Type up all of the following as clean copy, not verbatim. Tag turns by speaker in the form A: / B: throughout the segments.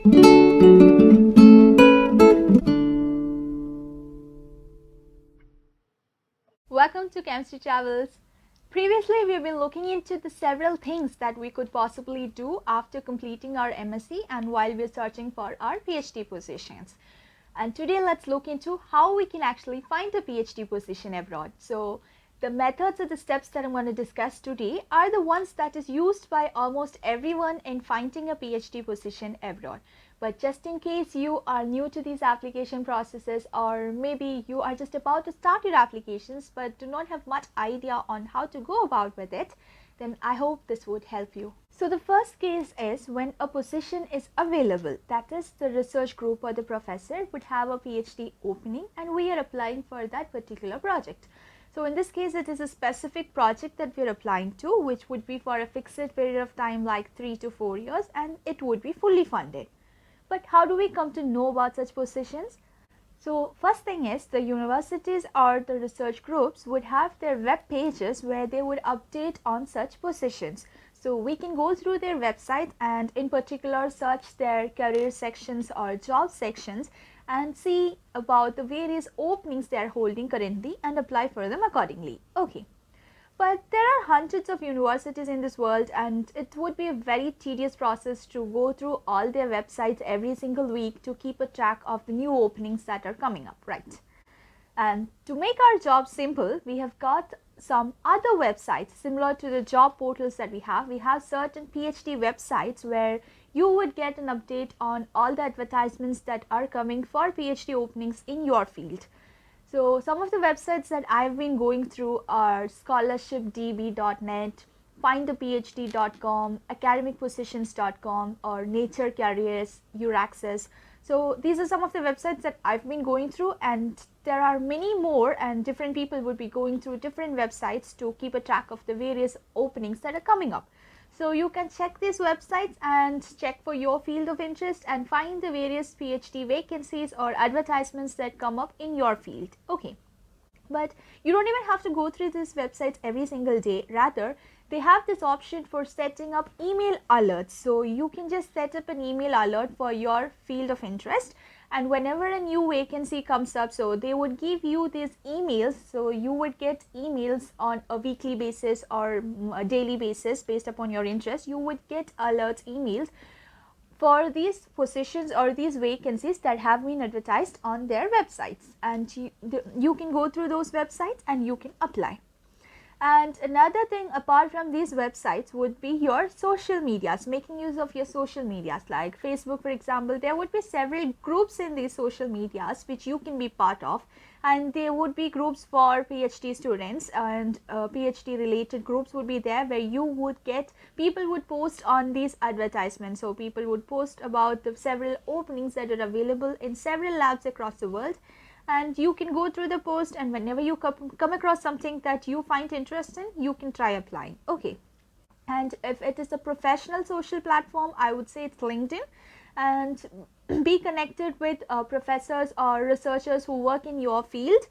A: Welcome to Chemistry Travels. Previously, we've been looking into the several things that we could possibly do after completing our MSc and while we're searching for our PhD positions. And today, let's look into how we can actually find a PhD position abroad. So, the methods or the steps that I'm going to discuss today are the ones that is used by almost everyone in finding a PhD position abroad. But just in case you are new to these application processes, or maybe you are just about to start your applications but do not have much idea on how to go about with it, then I hope this would help you. So the first case is when a position is available, that is the research group or the professor would have a PhD opening and we are applying for that particular project. So in this case, it is a specific project that we are applying to, which would be for a fixed period of time like 3 to 4 years, and it would be fully funded. But how do we come to know about such positions? So first thing is, the universities or the research groups would have their web pages where they would update on such positions. So we can go through their website and in particular search their career sections or job sections and see about the various openings they are holding currently and apply for them accordingly. Okay. But there are hundreds of universities in this world and it would be a very tedious process to go through all their websites every single week to keep a track of the new openings that are coming up, right? And to make our job simple, we have got some other websites similar to the job portals that we have. We have certain PhD websites where you would get an update on all the advertisements that are coming for PhD openings in your field. So some of the websites that I've been going through are scholarshipdb.net, findthephd.com, academicpositions.com, or Nature Careers, Euraccess. So these are some of the websites that I've been going through, and there are many more, and different people would be going through different websites to keep a track of the various openings that are coming up. So you can check these websites and check for your field of interest and find the various PhD vacancies or advertisements that come up in your field. Okay. But you don't even have to go through these websites every single day. Rather, they have this option for setting up email alerts. So you can just set up an email alert for your field of interest, and whenever a new vacancy comes up, so they would give you these emails. So you would get emails on a weekly basis or a daily basis based upon your interest. You would get alerts emails for these positions or these vacancies that have been advertised on their websites, and you can go through those websites and you can apply. And another thing apart from these websites would be your social medias, making use of your social medias like Facebook, for example. There would be several groups in these social medias which you can be part of, and there would be groups for PhD students, and PhD related groups would be there where you would get, people would post on these advertisements. So people would post about the several openings that are available in several labs across the world, and you can go through the post, and whenever you come across something that you find interesting, you can try applying. Okay. And if it is a professional social platform, I would say it's LinkedIn, and be connected with professors or researchers who work in your field,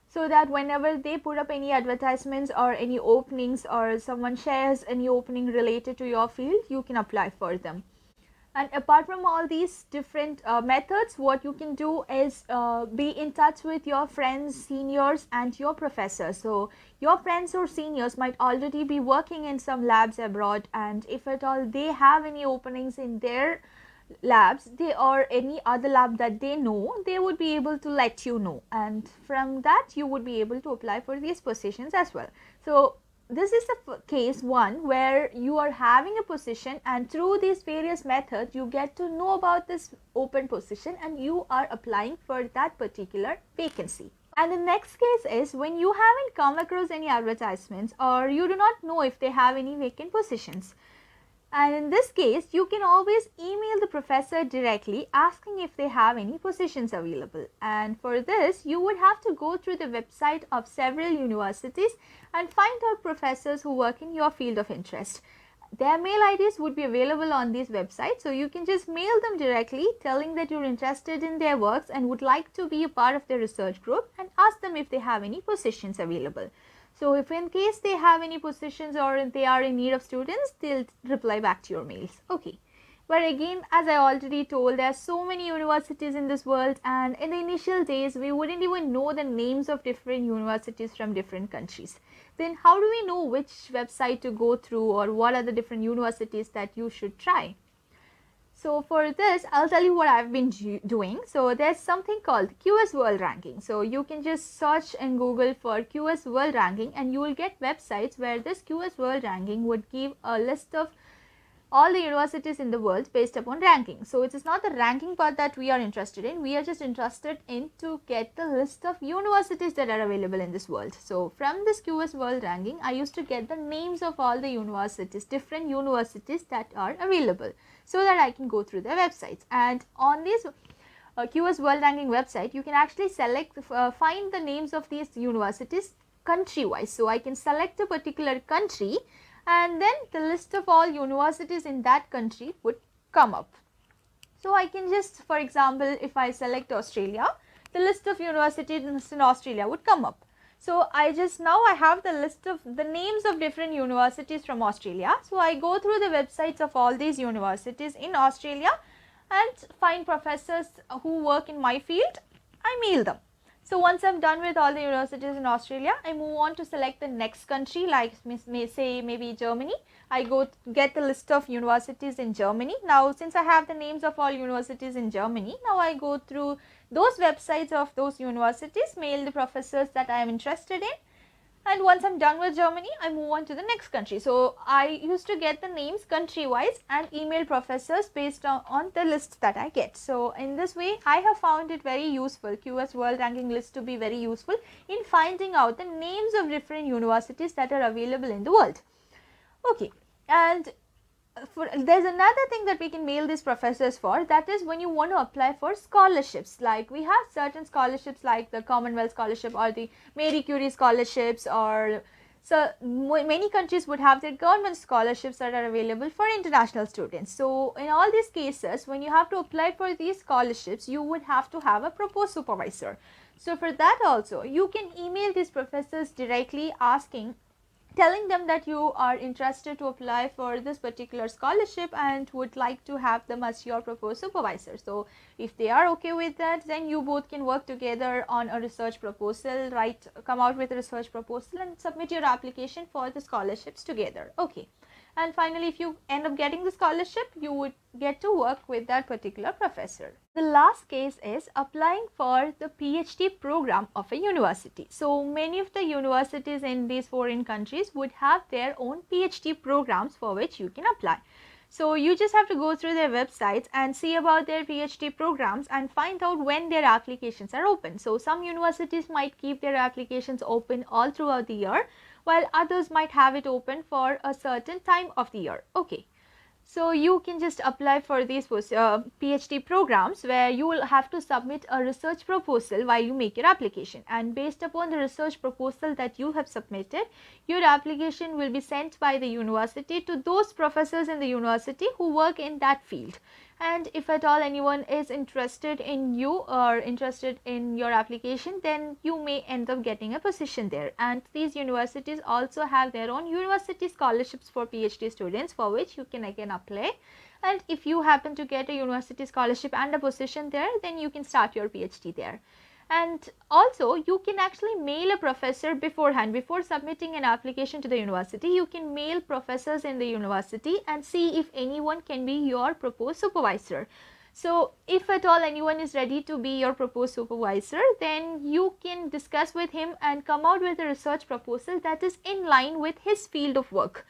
A: so that whenever they put up any advertisements or any openings, or someone shares any opening related to your field, you can apply for them. And apart from all these different methods, what you can do is be in touch with your friends, seniors, and your professors. So your friends or seniors might already be working in some labs abroad, and if at all they have any openings in their labs, they or any other lab that they know, they would be able to let you know, and from that you would be able to apply for these positions as well. So this is the case one where you are having a position, and through these various methods you get to know about this open position and you are applying for that particular vacancy. And the next case is when you haven't come across any advertisements, or you do not know if they have any vacant positions. And in this case, you can always email the professor directly asking if they have any positions available. And for this, you would have to go through the website of several universities and find out professors who work in your field of interest. Their mail IDs would be available on these websites, so you can just mail them directly telling that you're interested in their works and would like to be a part of their research group, and ask them if they have any positions available. So if in case they have any positions or they are in need of students, they'll reply back to your mails. Okay. But again, as I already told, there are so many universities in this world, and in the initial days we wouldn't even know the names of different universities from different countries. Then how do we know which website to go through, or what are the different universities that you should try? So for this, I'll tell you what I've been doing. So there's something called QS World Ranking. So you can just search in Google for QS World Ranking, and you will get websites where this QS World Ranking would give a list of all the universities in the world based upon ranking. So it is not the ranking part that we are interested in. We are just interested in to get the list of universities that are available in this world. So from this QS World Ranking, I used to get the names of all the universities, different universities that are available, so that I can go through their websites. And on this QS World Ranking website, you can actually select, find the names of these universities country wise. So I can select a particular country, and then the list of all universities in that country would come up. So I can just, for example, if I select Australia, the list of universities in Australia would come up. So I have the list of the names of different universities from Australia. So I go through the websites of all these universities in Australia and find professors who work in my field. I mail them. So once I'm done with all the universities in Australia, I move on to select the next country, like maybe Germany. I go get the list of universities in Germany. Now since I have the names of all universities in Germany, now I go through those websites of those universities, mail the professors that I am interested in, and once I'm done with Germany, I move on to the next country. So I used to get the names country wise and email professors based on the list that I get. So in this way, I have found it very useful, QS World Ranking list, to be very useful in finding out the names of different universities that are available in the world. Okay, and there's another thing that we can mail these professors for, that is when you want to apply for scholarships. Like we have certain scholarships like the Commonwealth Scholarship or the Marie Curie scholarships, or so many countries would have their government scholarships that are available for international students. So in all these cases, when you have to apply for these scholarships, you would have to have a proposed supervisor. So for that also, you can email these professors directly telling them that you are interested to apply for this particular scholarship and would like to have them as your proposed supervisor. So if they are okay with that, then you both can work together on a research proposal, come out with a research proposal and submit your application for the scholarships together. Okay. And finally, if you end up getting the scholarship, you would get to work with that particular professor. The last case is applying for the PhD program of a university. So many of the universities in these foreign countries would have their own PhD programs for which you can apply. So you just have to go through their websites and see about their PhD programs and find out when their applications are open. So some universities might keep their applications open all throughout the year, while others might have it open for a certain time of the year. Okay. So you can just apply for these PhD programs where you will have to submit a research proposal while you make your application, and based upon the research proposal that you have submitted, your application will be sent by the university to those professors in the university who work in that field. And if at all anyone is interested in you or interested in your application, then you may end up getting a position there. And these universities also have their own university scholarships for PhD students, for which you can again apply. And if you happen to get a university scholarship and a position there, then you can start your PhD there. And also you can actually mail a professor beforehand. Before submitting an application to the university, you can mail professors in the university and see if anyone can be your proposed supervisor. So if at all anyone is ready to be your proposed supervisor, then you can discuss with him and come out with a research proposal that is in line with his field of work,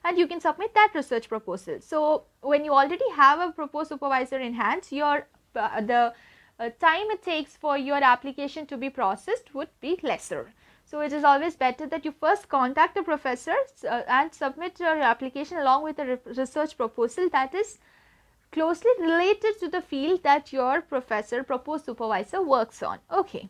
A: and you can submit that research proposal. So when you already have a proposed supervisor in hand, the time it takes for your application to be processed would be lesser. So it is always better that you first contact the professor and submit your application along with a research proposal that is closely related to the field that your proposed supervisor works on. Okay.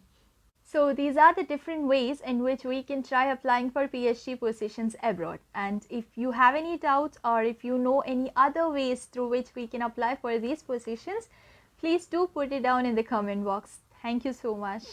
A: So these are the different ways in which we can try applying for PhD positions abroad. And if you have any doubts, or if you know any other ways through which we can apply for these positions, please do put it down in the comment box. Thank you so much.